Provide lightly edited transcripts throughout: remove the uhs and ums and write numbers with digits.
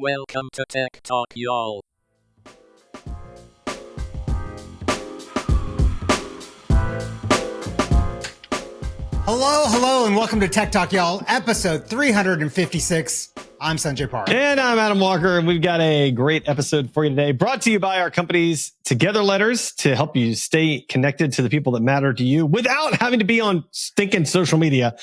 Welcome to Tech Talk, y'all. Hello, and welcome to Tech Talk, y'all, episode 356. I'm Sanjay Park. And I'm Adam Walker, and we've got a great episode for you today, brought to you by our companies TogetherLetters to help you stay connected to the people that matter to you without having to be on stinking social media,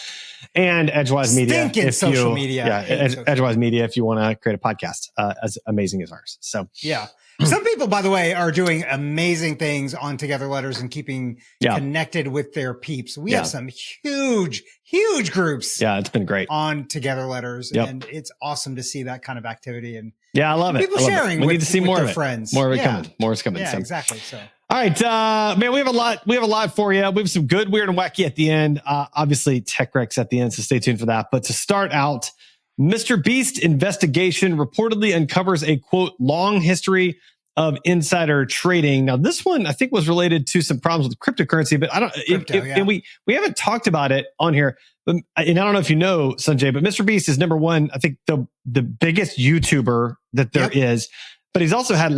and Edgewise.Media. Stinking social media. Yeah, Edgewise.Media if you want to create a podcast as amazing as ours. So yeah. Some people, by the way, are doing amazing things on TogetherLetters and keeping connected with their peeps. We have some huge groups. Yeah, it's been great on TogetherLetters, and it's awesome to see that kind of activity. And I love it. People sharing. We with, need to see more of it. Friends. More of it coming. More is coming. Yeah, so. exactly. So. All right, man, we have a lot. We have a lot for you. We have some good, weird, and wacky at the end. Obviously, tech wrecks at the end, so stay tuned for that. But to start out, Mr. Beast investigation reportedly uncovers a quote long history of insider trading. Now, this one I think was related to some problems with cryptocurrency, but I don't. And we haven't talked about it on here. And I don't know if you know, Sanjay, but Mr. Beast is number one. I think the biggest YouTuber that there is. But he's also had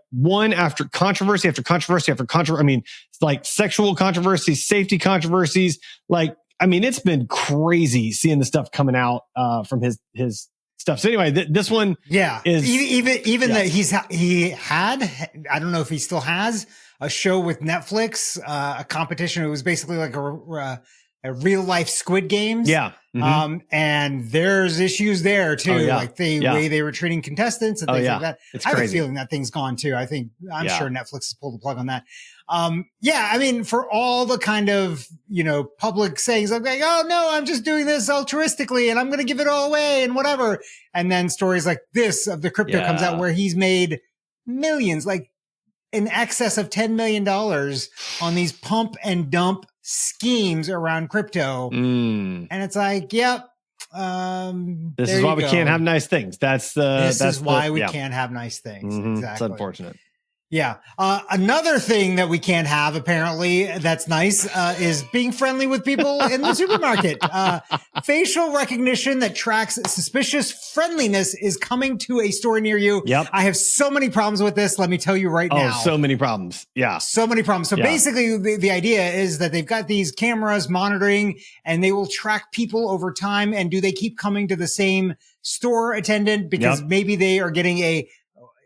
one after controversy after controversy after controversy. I mean, it's like sexual controversies, safety controversies. It's been crazy seeing the stuff coming out from his stuff. So anyway, this one, is even that he had. I don't know if he still has a show with Netflix, a competition. It was basically like a real life Squid Games. Yeah. Mm-hmm. And there's issues there too. Like the way they were treating contestants and things like that. It's I have crazy. a feeling that thing's gone too. I'm sure Netflix has pulled the plug on that. For all the kind of, public sayings like, oh no, I'm just doing this altruistically and I'm going to give it all away and whatever. And then stories like this of the crypto comes out where he's made millions, like in excess of $10 million on these pump and dump schemes around crypto. And it's like, this is why we can't have nice things. This is why we can't have nice things. Mm-hmm. Exactly. It's unfortunate. Yeah. Another thing that we can't have, apparently, that's nice, is being friendly with people in the supermarket. Facial recognition that tracks suspicious friendliness is coming to a store near you. Yep. I have so many problems with this. Let me tell you right now. Oh, so many problems. Yeah. So many problems. So basically, the idea is that they've got these cameras monitoring and they will track people over time. And do they keep coming to the same store attendant because maybe they are getting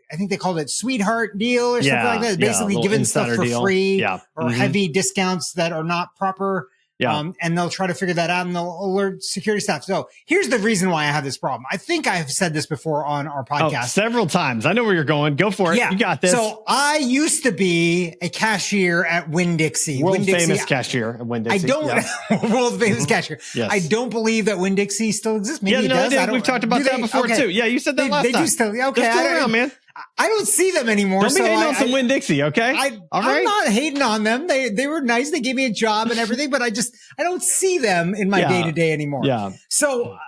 I think they called it sweetheart deal or something like that. Basically giving stuff for free or heavy discounts that are not proper. And they'll try to figure that out and they'll alert security staff. So here's the reason why I have this problem. I think I have said this before on our podcast. Several times. I know where you're going. Go for it. You got this. So I used to be a cashier at Winn-Dixie. World famous cashier at Winn-Dixie. World famous cashier. Yes. I don't believe that Winn-Dixie still exists. Maybe it does. We've talked about that before too. Yeah, you said that last time. They do still. Okay. They're still around, man. I don't see them anymore. Don't be hating on some Winn-Dixie, okay? I'm not hating on them. They were nice. They gave me a job and everything, but I don't see them in my day to day anymore. Yeah. So,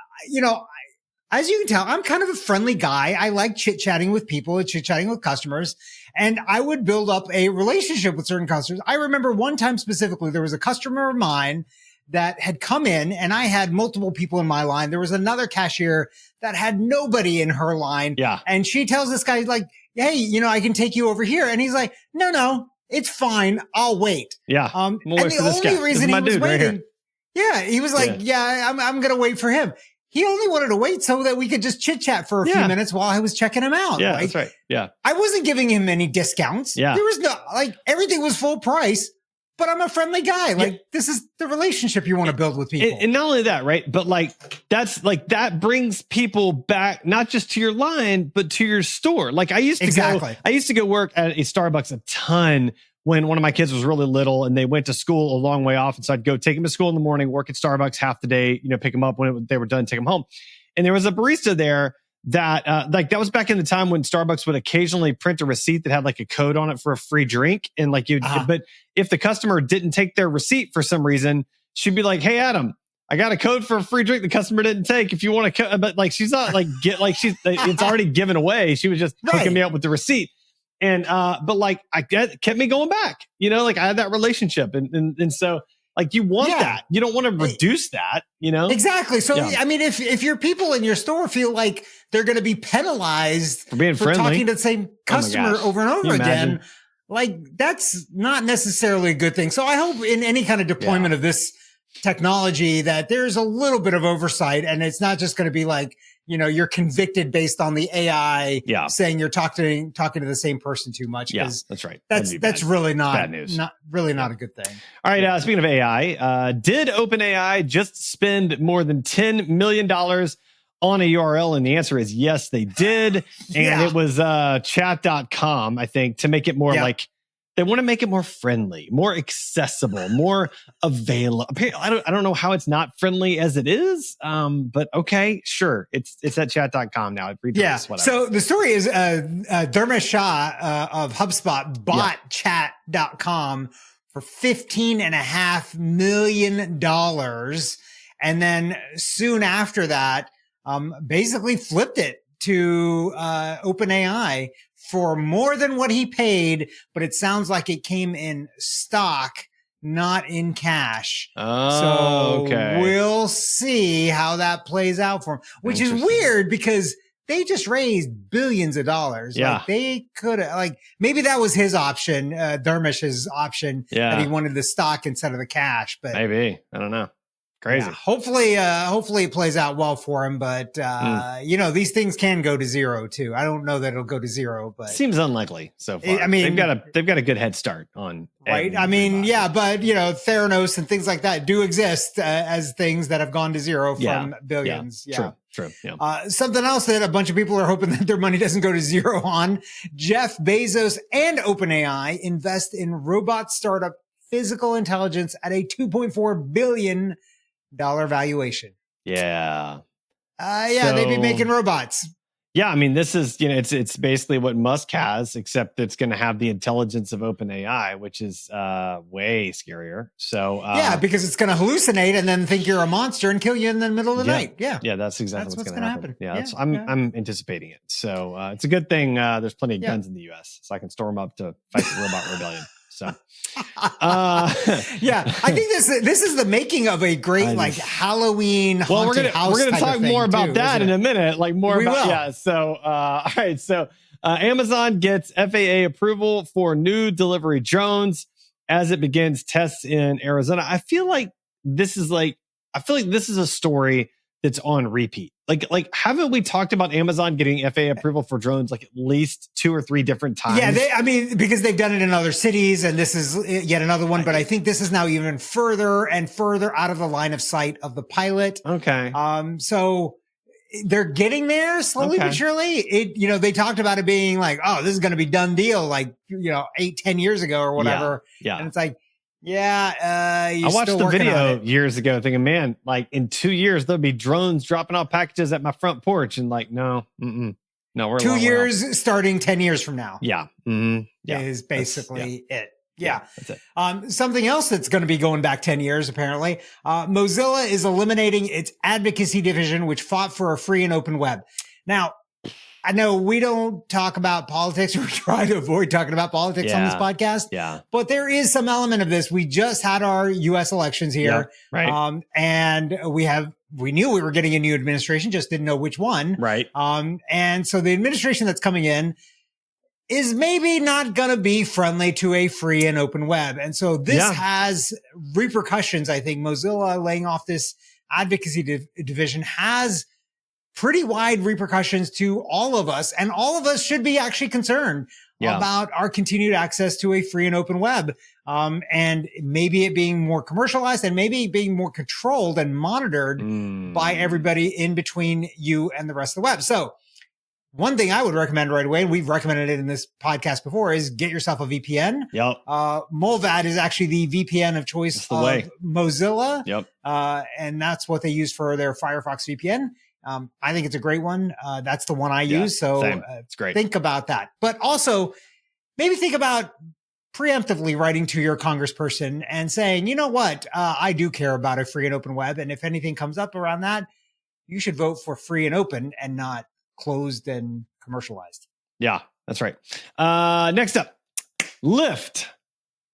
as you can tell, I'm kind of a friendly guy. I like chit chatting with people, chit chatting with customers, and I would build up a relationship with certain customers. I remember one time specifically, there was a customer of mine that had come in and I had multiple people in my line. There was another cashier that had nobody in her line. Yeah. And she tells this guy like, hey, I can take you over here. And he's like, no, it's fine. I'll wait. Yeah. And the only reason he was waiting. He was like, I'm going to wait for him. He only wanted to wait so that we could just chit chat for a few minutes while I was checking him out. Yeah, that's right. Yeah. I wasn't giving him any discounts. Yeah. There was everything was full price. But I'm a friendly guy. This is the relationship you want to build with people. And not only that, right? But that brings people back, not just to your line, but to your store. Like I used to go work at a Starbucks a ton when one of my kids was really little and they went to school a long way off. And so I'd go take them to school in the morning, work at Starbucks half the day, pick them up when they were done, take them home. And there was a barista there that that was back in the time when Starbucks would occasionally print a receipt that had like a code on it for a free drink. And but if the customer didn't take their receipt for some reason, she'd be like, hey, Adam, I got a code for a free drink the customer didn't take. If you want to, but she's not it's already given away. She was just hooking me up with the receipt. And, but I kept me going back, I had that relationship. And so Like you want that. You don't want to reduce that, you know? Exactly. So, I mean, if your people in your store feel like they're going to be penalized for talking to the same customer over and over again, like that's not necessarily a good thing. So I hope in any kind of deployment of this technology that there's a little bit of oversight, and it's not just going to be like, you know, you're convicted based on the AI saying you're talking to the same person too much. Yeah, that's right. That's really not bad news. Not a good thing. All right. Speaking of AI, did OpenAI just spend more than $10 million on a URL? And the answer is yes, they did. And it was chat.com, I think, to make it more like, they want to make it more friendly, more accessible, more available. I don't know how it's not friendly as it is, but okay, sure. It's at chat.com now. Whatever. So the story is Dharmesh Shah of HubSpot bought chat.com for $15.5 million. And then soon after that, basically flipped it to OpenAI for more than what he paid, but it sounds like it came in stock, not in cash. Oh, so we'll see how that plays out for him, which is weird because they just raised billions of dollars. Like they could have, like, maybe that was his option, Dharmesh's option, that he wanted the stock instead of the cash. But maybe, I don't know. Crazy. Hopefully it plays out well for him, but you know, these things can go to zero too. I don't know that it'll go to zero, but seems unlikely so far. I mean, they've got a good head start on I mean, but you know, Theranos and things like that do exist as things that have gone to zero from billions. True. Something else that a bunch of people are hoping that their money doesn't go to zero on. Jeff Bezos and OpenAI invest in robot startup Physical Intelligence at a $2.4 billion valuation. Yeah. They'd be making robots. Yeah, I mean, this is, you know, it's basically what Musk has, except it's going to have the intelligence of OpenAI, which is way scarier. So because it's going to hallucinate and then think you're a monster and kill you in the middle of the night. Yeah, that's exactly what's going to happen. I'm anticipating it. So it's a good thing. There's plenty of guns in the U.S., so I can store them up to fight the robot rebellion. So, I think this is the making of a great Halloween. Well, we're gonna talk more about that in a minute. Like more about So, all right. So, Amazon gets FAA approval for new delivery drones as it begins tests in Arizona. I feel like this is a story that's on repeat. Like, haven't we talked about Amazon getting FAA approval for drones like at least 2 or 3 different times? Yeah, because they've done it in other cities, and this is yet another one. But I think this is now even further and further out of the line of sight of the pilot. Okay. So they're getting there slowly but surely. They talked about it being like, oh, this is going to be done deal, like 8-10 years ago or whatever. Yeah. And it's like, I watched the video years ago thinking, man, like in 2 years, there'll be drones dropping off packages at my front porch. And like, no, we're 2 years starting 10 years from now. Is basically it. Yeah. That's it. Something else that's going to be going back 10 years, apparently. Mozilla is eliminating its advocacy division, which fought for a free and open web. Now, I know we don't talk about politics, or we try to avoid talking about politics on this podcast. Yeah. But there is some element of this. We just had our U.S. elections here. Yeah, right. And we knew we were getting a new administration, just didn't know which one. Right. And so the administration that's coming in is maybe not going to be friendly to a free and open web. And so this has repercussions. I think Mozilla laying off this advocacy division has pretty wide repercussions to all of us. And all of us should be actually concerned about our continued access to a free and open web. And maybe it being more commercialized and maybe being more controlled and monitored by everybody in between you and the rest of the web. So one thing I would recommend right away, and we've recommended it in this podcast before, is get yourself a VPN. Yep. Molvad is actually the VPN of choice of Mozilla. Yep. And that's what they use for their Firefox VPN. I think it's a great one. That's the one I use. So it's great. Think about that. But also maybe think about preemptively writing to your congressperson and saying, you know what? I do care about a free and open web. And if anything comes up around that, you should vote for free and open and not closed and commercialized. Yeah, that's right. Next up, Lyft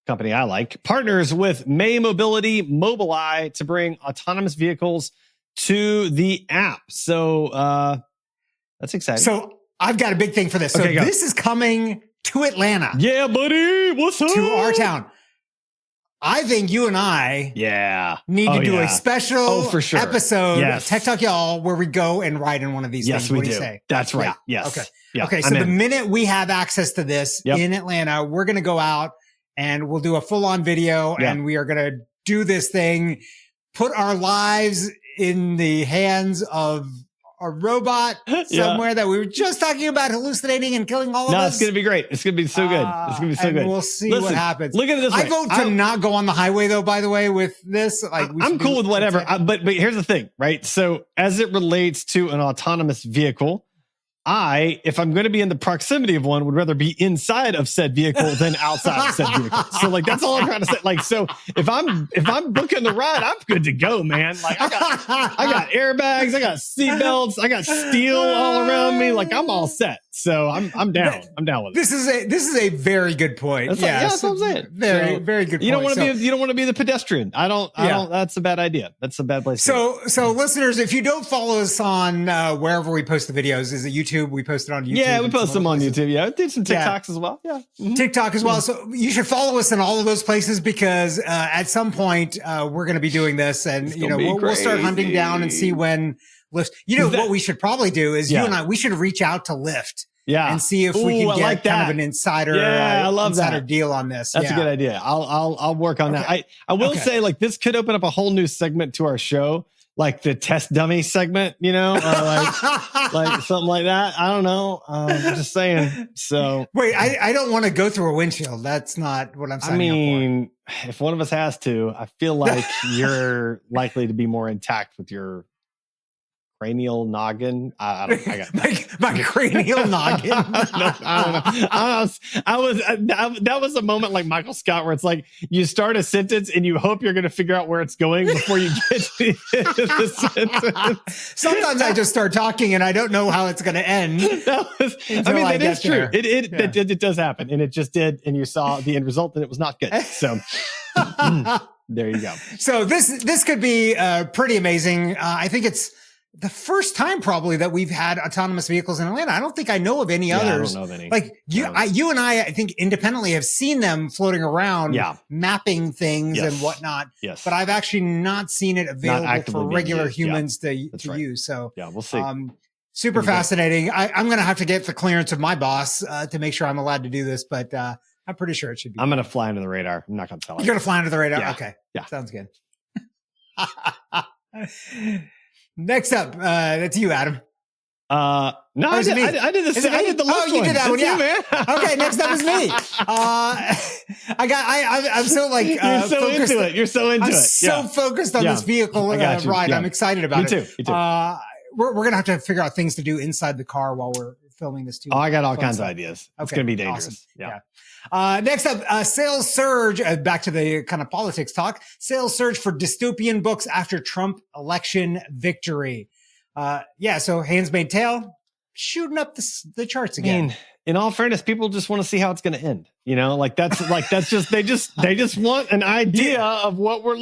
company I like, partners with May Mobility Mobileye to bring autonomous vehicles to the app. So that's exciting. So I've got a big thing for this. So this is coming to Atlanta. Yeah, buddy. What's up? To our town. I think you and I need to do a special episode of Tech Talk Y'all where we go and ride in one of these things. What do you say? That's right. Yeah. Yes. Okay. Yeah. Okay. So the minute we have access to this in Atlanta, we're going to go out and we'll do a full on video and we are going to do this thing, put our lives in the hands of a robot somewhere that we were just talking about hallucinating and killing all of us. No, it's going to be great. It's going to be so good. It's going to be so good. We'll see what happens. Look at it this way. I vote to not go on the highway though, by the way, with this. Like, I'm cool with whatever. But here's the thing, right? So as it relates to an autonomous vehicle, if I'm going to be in the proximity of one, would rather be inside of said vehicle than outside of said vehicle. So like, that's all I'm trying to say. Like, so if I'm booking the ride, I'm good to go, man. Like I got airbags, I got seatbelts, I got steel all around me. Like I'm all set. So I'm down. I'm down with it. This is a very good point. That's what I'm saying. Very very good point. You don't want to be the pedestrian. I don't. That's a bad idea. That's a bad place. So listeners, if you don't follow us on wherever we post the videos, is it YouTube? We post it on YouTube. Yeah, we post them on YouTube. Yeah, did some TikToks as well. Yeah, TikTok as well. So you should follow us in all of those places because at some point we're going to be doing this, and we'll start hunting down and see when Lyft. What we should probably do is you and I. We should reach out to Lyft. Yeah, and see if we can get kind of an insider. I love insider deal on this. That's a good idea. I'll work on that. I will say like this could open up a whole new segment to our show. Like the test dummy segment, or like something like that. I don't know. I'm just saying. So wait, I don't want to go through a windshield. That's not what I'm saying. If one of us has to, I feel like you're likely to be more intact with your cranial noggin. I got my cranial noggin. I don't know. That was a moment like Michael Scott where it's like you start a sentence and you hope you're going to figure out where it's going before you get to the sentence. Sometimes I just start talking and I don't know how it's going to end. That is true. It does happen, and it just did. And you saw the end result, and it was not good. So. There you go. So this could be pretty amazing. I think it's the first time probably that we've had autonomous vehicles in Atlanta. I don't think I know of any others. I don't know of any. Like you and I think independently have seen them floating around, mapping things and whatnot. Yes. But I've actually not seen it available for regular humans to use. So we'll see. Super fascinating. I'm going to have to get the clearance of my boss to make sure I'm allowed to do this, but I'm pretty sure it should be. I'm going to fly under the radar. I'm not going to tell you. You're going to fly under the radar? Yeah. Okay. Yeah. Sounds good. Next up, that's you, Adam. No, I did the I did the last one. You did that one, yeah. You, okay, next up is me. I'm so like you're so focused. Into it. You're so into it. So focused on this vehicle ride. Yeah. I'm excited about it. Me too. We're gonna have to figure out things to do inside the car while we're filming this too. Oh, I got all kinds of ideas. It's gonna be dangerous. Awesome. Yeah. Next up, sales surge. Back to the kind of politics talk. Sales surge for dystopian books after Trump election victory. So Handmaid's Tale shooting up the charts again. I mean, in all fairness, people just want to see how it's going to end. That's just they just want an idea of what we're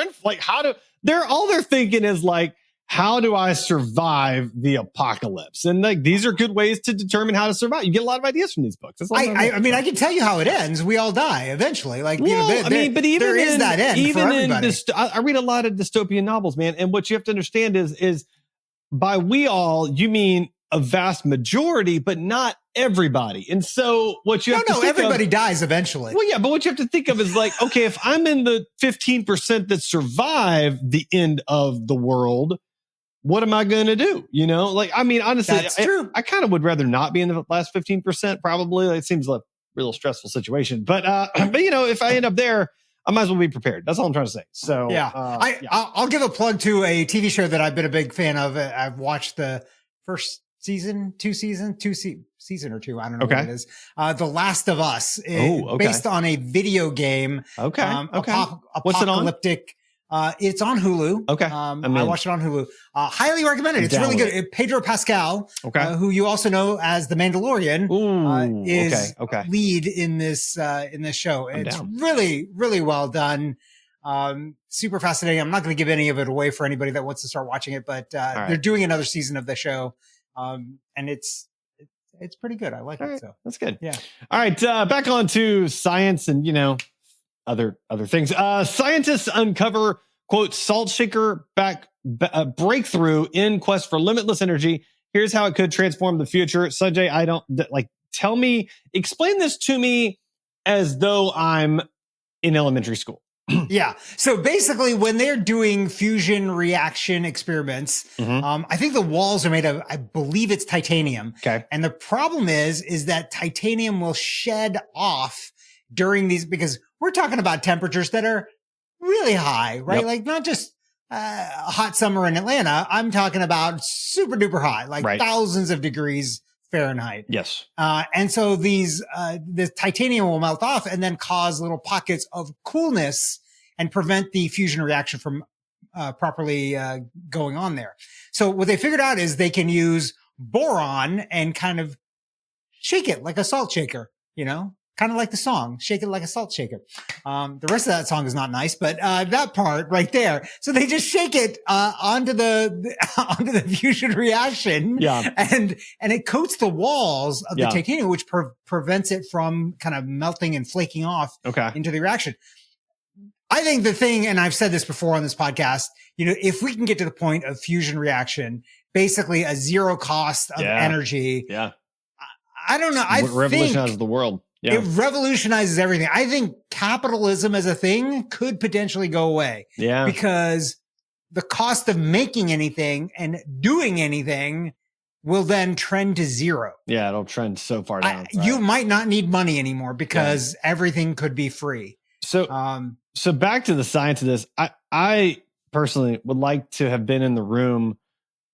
in. Like all they're thinking is like, how do I survive the apocalypse? And like, these are good ways to determine how to survive. You get a lot of ideas from these books. I can tell you how it ends. We all die eventually. Like, but even there is that end even for everybody. I read a lot of dystopian novels, man. And what you have to understand is by we all, you mean a vast majority, but not everybody. And so what you have to think everybody dies eventually. Well, yeah, but what you have to think of is like, okay, if I'm in the 15% that survive the end of the world, what am I going to do? Honestly, that's true. I kind of would rather not be in the last 15%. Probably, it seems like a real stressful situation. But if I end up there, I might as well be prepared. That's all I'm trying to say. So I'll give a plug to a TV show that I've been a big fan of. I've watched the first season or two. I don't know what it is. The Last of Us, based on a video game. Okay. Apocalyptic It's on Hulu. Okay. I watched it on Hulu. Highly recommended. It's really good. Pedro Pascal, who you also know as the Mandalorian, is lead in this show. It's really, really well done. Super fascinating. I'm not going to give any of it away for anybody that wants to start watching it, but they're doing another season of the show. And it's pretty good. I like it. So that's good. Yeah. All right. Back on to science and, other things. Scientists uncover, quote, salt shaker breakthrough in quest for limitless energy. Here's how it could transform the future. Sanjay, explain this to me as though I'm in elementary school. Yeah. So basically when they're doing fusion reaction experiments, I think the walls are made of, I believe it's titanium. Okay. And the problem is that titanium will shed off during these, because we're talking about temperatures that are really high, right? Yep. Like not just a hot summer in Atlanta. I'm talking about super duper hot, like thousands of degrees Fahrenheit. Yes. And so the titanium will melt off and then cause little pockets of coolness and prevent the fusion reaction from properly going on there. So what they figured out is they can use boron and kind of shake it like a salt shaker, kind of like the song, Shake It Like a Salt Shaker. The rest of that song is not nice, but that part right there. So they just shake it onto the fusion reaction. Yeah. And it coats the walls of the titanium, which prevents it from kind of melting and flaking off into the reaction. I think the thing, and I've said this before on this podcast, if we can get to the point of fusion reaction, basically a zero cost of energy. Yeah. I don't know. Revolutionizes the world. Yeah. It revolutionizes everything. I think capitalism as a thing could potentially go away. Yeah. Because the cost of making anything and doing anything will then trend to zero. Yeah, it'll trend so far down. You might not need money anymore because everything could be free. So back to the science of this. I personally would like to have been in the room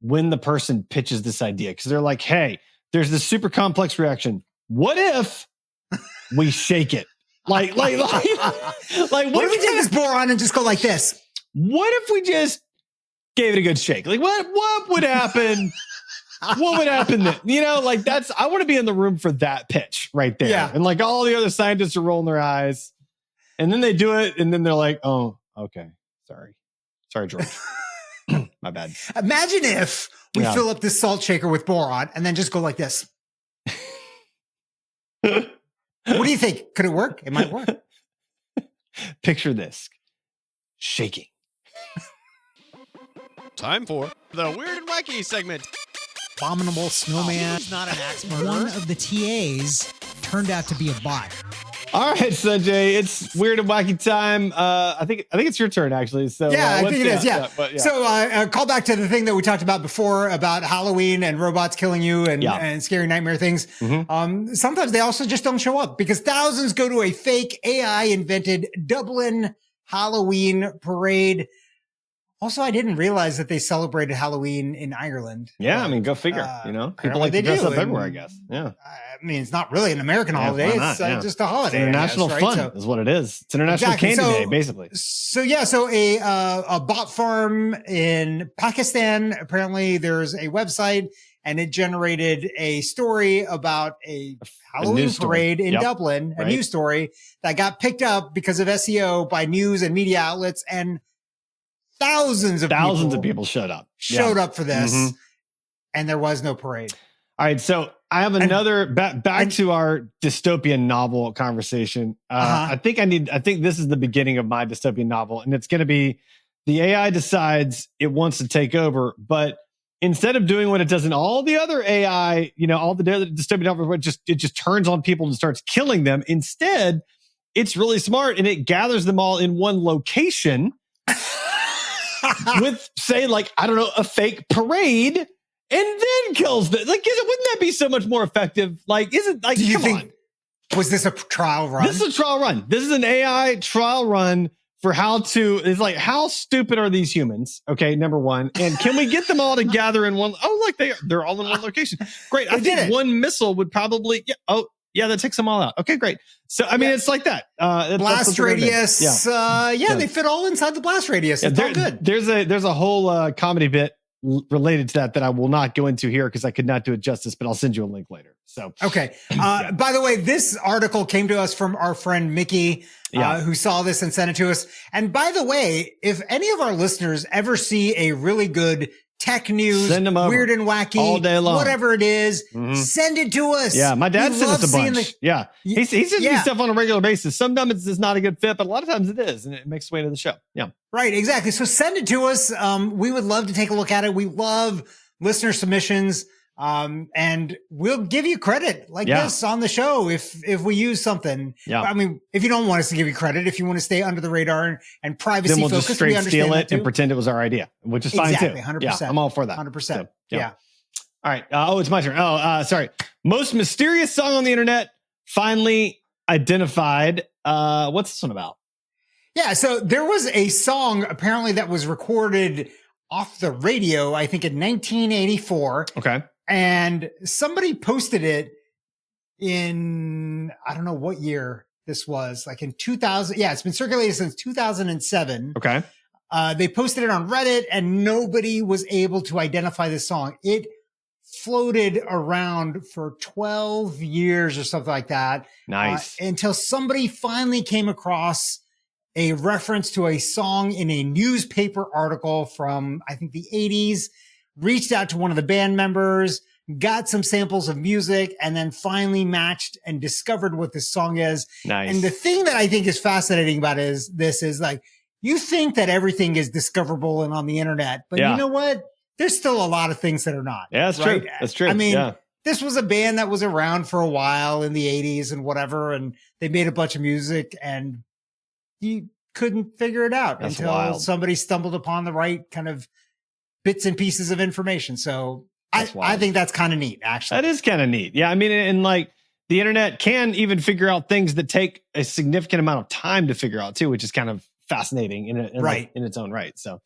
when the person pitches this idea, because they're like, hey, there's this super complex reaction. What if we shake it? Like what if we take this boron and just go like this? What if we just gave it a good shake? Like what would happen? What would happen then? I want to be in the room for that pitch right there. Yeah. And all the other scientists are rolling their eyes. And then they do it, and then they're like, oh, okay. Sorry, George. My bad. Imagine if we fill up this salt shaker with boron and then just go like this. What do you think? Could it work? It might work. Picture this. Shaking. Time for the Weird and Wacky segment. Abominable snowman. He's not an axe murderer. One of the TAs turned out to be a bot. All right, Sanjay, it's Weird and Wacky time. I think it's your turn, actually. So I think it is. Yeah. So call back to the thing that we talked about before about Halloween and robots killing you and scary nightmare things. Sometimes they also just don't show up because thousands go to a fake AI invented Dublin Halloween parade. Also, I didn't realize that they celebrated Halloween in Ireland. Yeah, go figure. People like to dress up everywhere, I guess. Yeah. I mean, it's not really an American holiday. It's just a holiday. It's international fun is what it is. It's International Candy Day, basically. So a bot farm in Pakistan, apparently there's a website and it generated a story about a Halloween parade in Dublin, a news story that got picked up because of SEO by news and media outlets, and thousands of people showed up for this, and there was no parade. All right, so I have another back to our dystopian novel conversation. I think this is the beginning of my dystopian novel, and it's going to be the AI decides it wants to take over, but instead of doing what it does in all the other AI, all the other dystopian novels, it just turns on people and starts killing them. Instead, it's really smart and it gathers them all in one location. With, say, a fake parade, and then kills them. Wouldn't that be so much more effective? Do you think, was this a trial run? This is a trial run. This is an AI trial run for how stupid are these humans? Okay, number one. And can we get them all to gather in one? Oh, look, they're all in one location. Great. I think one missile would probably, Yeah, that takes them all out. Okay, great. So, I mean, it's like that. Blast radius. They fit all inside the blast radius. It's all good. There's a whole comedy bit related to that I will not go into here because I could not do it justice, but I'll send you a link later. So, okay. By the way, this article came to us from our friend Mickey, who saw this and sent it to us. And by the way, if any of our listeners ever see a really good tech news, send them over. Weird and Wacky, all day long, whatever it is, send it to us. Yeah, my dad sent us a bunch. He sends me stuff on a regular basis. Sometimes it's not a good fit, but a lot of times it is, and it makes its way to the show. Yeah, right, exactly. So send it to us. We would love to take a look at it. We love listener submissions. And we'll give you credit like this on the show if we use something. Yeah. I mean, if you don't want us to give you credit, if you want to stay under the radar and privacy then we'll focused, just straight steal it and pretend it was our idea, which is fine too. 100%. Yeah, I'm all for that. 100%. So, yeah. All right. It's my turn. Sorry. Most mysterious song on the internet finally identified. What's this one about? Yeah. So there was a song apparently that was recorded off the radio, I think in 1984. Okay. And somebody posted it in, I don't know what year this was, like in 2000. Yeah, it's been circulated since 2007. Okay. They posted it on Reddit and nobody was able to identify this song. It floated around for 12 years or something like that. Nice. Until somebody finally came across a reference to a song in a newspaper article from, I think, the 80s. Reached out to one of the band members, got some samples of music, and then finally matched and discovered what this song is. Nice. And the thing that I think is fascinating about it is like, you think that everything is discoverable and on the internet, but you know what? There's still a lot of things that are not. Yeah, that's true. That's true. I mean, this was a band that was around for a while in the 80s and whatever, and they made a bunch of music and you couldn't figure it out until somebody stumbled upon the right kind of bits and pieces of information. So I think that's kind of neat, actually. That is kind of neat. Yeah. I mean, and like the internet can even figure out things that take a significant amount of time to figure out too, which is kind of fascinating in its own right. So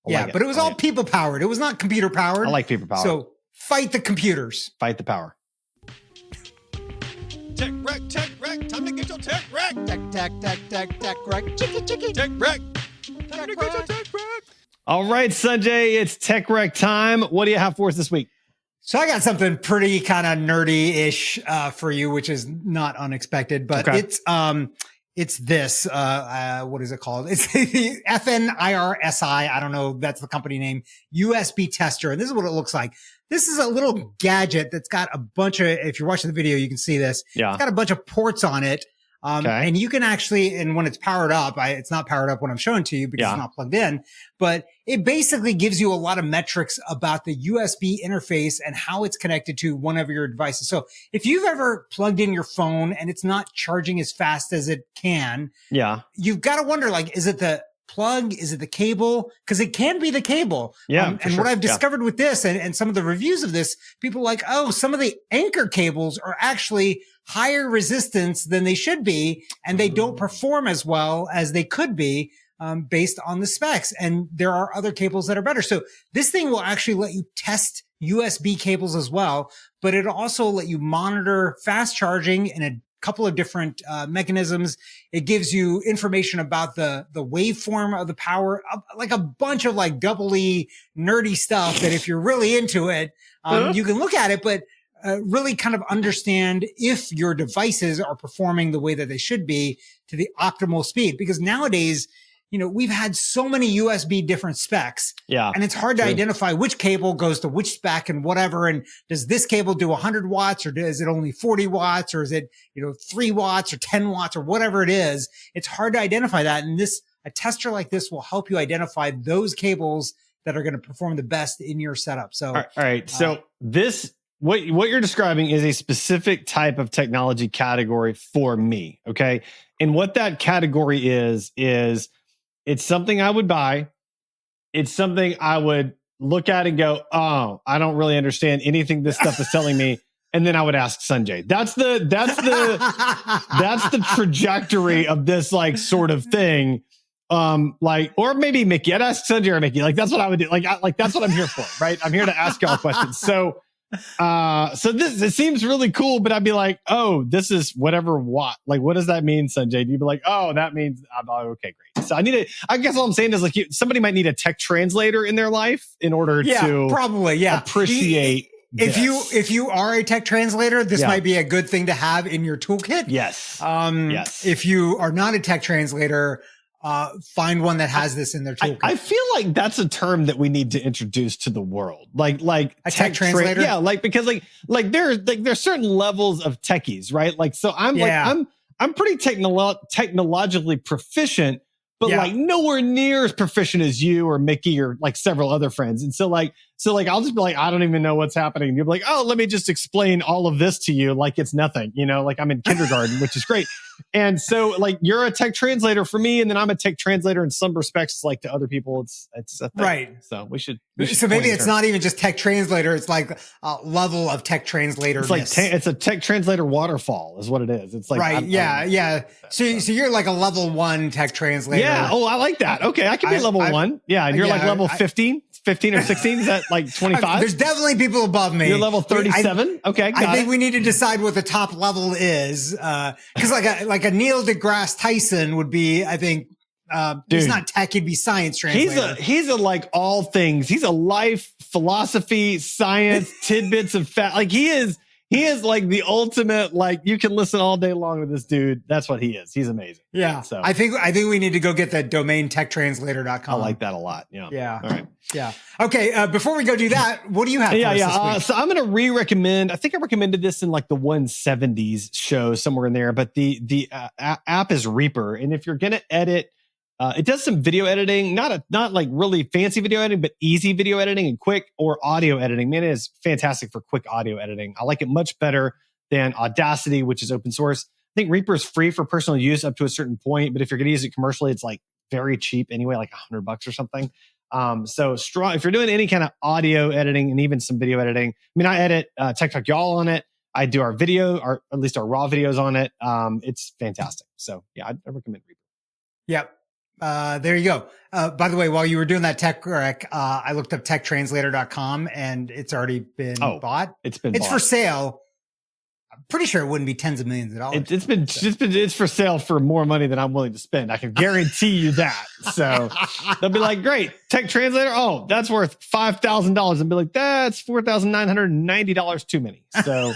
but it was all people powered. It was not computer powered. I like people powered. So fight the computers. Fight the power. Tech wreck, time to get your tech wreck. Tech wreck. Chicky. Tech wreck. Time to get your tech wreck. All right, Sanjay, it's Tech Wreck time. What do you have for us this week? So I got something pretty kind of nerdy-ish for you, which is not unexpected, but it's this. What is it called? It's the FNIRSI. I don't know. That's the company name. USB tester. And this is what it looks like. This is a little gadget that's got a bunch of, if you're watching the video, you can see this. Yeah. It's got a bunch of ports on it. And you can actually, and when it's powered up, it's not powered up when I'm showing to you because it's not plugged in, but it basically gives you a lot of metrics about the USB interface and how it's connected to one of your devices. So if you've ever plugged in your phone and it's not charging as fast as it can, you've got to wonder, like, is it the plug? Is it the cable? Because it can be the cable. And what I've discovered with this and some of the reviews of this, people are like, oh, some of the anchor cables are actually higher resistance than they should be, and they don't perform as well as they could be based on the specs. And there are other cables that are better. So this thing will actually let you test USB cables as well, but it'll also let you monitor fast charging in a couple of different mechanisms. It gives you information about the waveform of the power, like a bunch of like doubly nerdy stuff that if you're really into it, you can look at it, but really kind of understand if your devices are performing the way that they should be to the optimal speed. Because nowadays, we've had so many USB different specs. And it's hard to identify which cable goes to which spec and whatever. And does this cable do 100 watts or is it only 40 watts or is it, 3 watts or 10 watts or whatever it is? It's hard to identify that. And a tester like this will help you identify those cables that are going to perform the best in your setup. So, all right. So what you're describing is a specific type of technology category for me. Okay. And what that category is it's something I would buy. It's something I would look at and go, oh, I don't really understand anything this stuff is telling me. And then I would ask Sanjay. That's the trajectory of this like sort of thing. Or maybe Mickey. I'd ask Sanjay or Mickey. Like that's what I would do. Like that's what I'm here for, right? I'm here to ask y'all questions. So So it seems really cool, but I'd be like, oh, this is whatever what. Like, what does that mean, Sanjay? You'd be like, oh, that means okay, great. So I guess all I'm saying is like somebody might need a tech translator in their life in order to probably appreciate. If you are a tech translator, this might be a good thing to have in your toolkit. Yes. Yes. If you are not a tech translator, find one that has this in their toolkit. I feel like that's a term that we need to introduce to the world, like a tech translator. Because there's certain levels of techies, right? Like, so I'm pretty technologically proficient, but like nowhere near as proficient as you or Mickey or like several other friends. And so I'll just be like, I don't even know what's happening. And you'll be like, oh, let me just explain all of this to you like it's nothing, like I'm in kindergarten, which is great. And so like you're a tech translator for me, and then I'm a tech translator in some respects, like to other people. It's a thing. Right. So we should so maybe it's not even just tech translator. It's like a level of tech translator. It's like it's a tech translator waterfall is what it is. It's like right. So you're like a level 1 tech translator. Yeah. Oh, I like that. Okay, I can be level 1. Yeah, and you're like level 15 or 16. Is that like 25? There's definitely people above me. You're level 37. Okay, I think we need to decide what the top level is, because like a Neil deGrasse Tyson would be, I think. He's not tech; he'd be science translator. He's a like all things. He's a life, philosophy, science, tidbits of fact. Like he is like the ultimate. Like you can listen all day long to this dude. That's what he is. He's amazing. Yeah. So I think we need to go get the domain techtranslator.com. I like that a lot. Yeah. Yeah. All right. Yeah. Okay. Before we go do that, what do you have? For us this week? So I'm going to re-recommend. I think I recommended this in like the 170s show somewhere in there, but the app is Reaper, and if you're going to edit. It does some video editing, not like really fancy video editing, but easy video editing and quick, or audio editing. Man, it is fantastic for quick audio editing. I like it much better than Audacity, which is open source. I think Reaper is free for personal use up to a certain point, but if you're going to use it commercially, it's like very cheap anyway, like $100 or something. So strong. If you're doing any kind of audio editing and even some video editing, I mean, I edit Tech Talk Y'all on it. I do our video, or at least our raw videos on it. It's fantastic. So yeah, I recommend Reaper. Yep. There you go. By the way, while you were doing that tech rec, I looked up techtranslator.com and it's already been bought. It's for sale. I'm pretty sure it wouldn't be tens of millions of dollars. It's for sale for more money than I'm willing to spend. I can guarantee you that. So they'll be like, great, tech translator. Oh, that's worth $5,000. And be like, that's $4,990 too many. So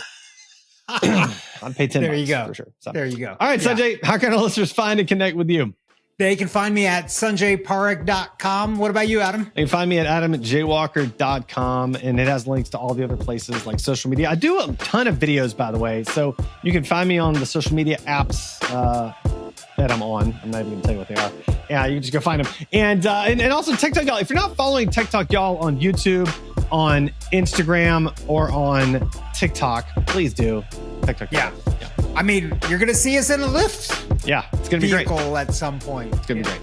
I'd pay $10. There you go. For sure. So. There you go. All right, Sanjay, how can our listeners find and connect with you? They can find me at sanjayparekh.com. What about you, Adam? They can find me at adam@jaywalker.com, and it has links to all the other places like social media. I do a ton of videos, by the way, so you can find me on the social media apps that I'm on. I'm not even going to tell you what they are. Yeah, you can just go find them. And also Tech Talk Y'all. If you're not following Tech Talk Y'all on YouTube, on Instagram, or on TikTok, please do. Tech Talk Y'all. Yeah. I mean, you're going to see us in a Lyft. Yeah, it's going to be great. Vehicle at some point. It's going to be great.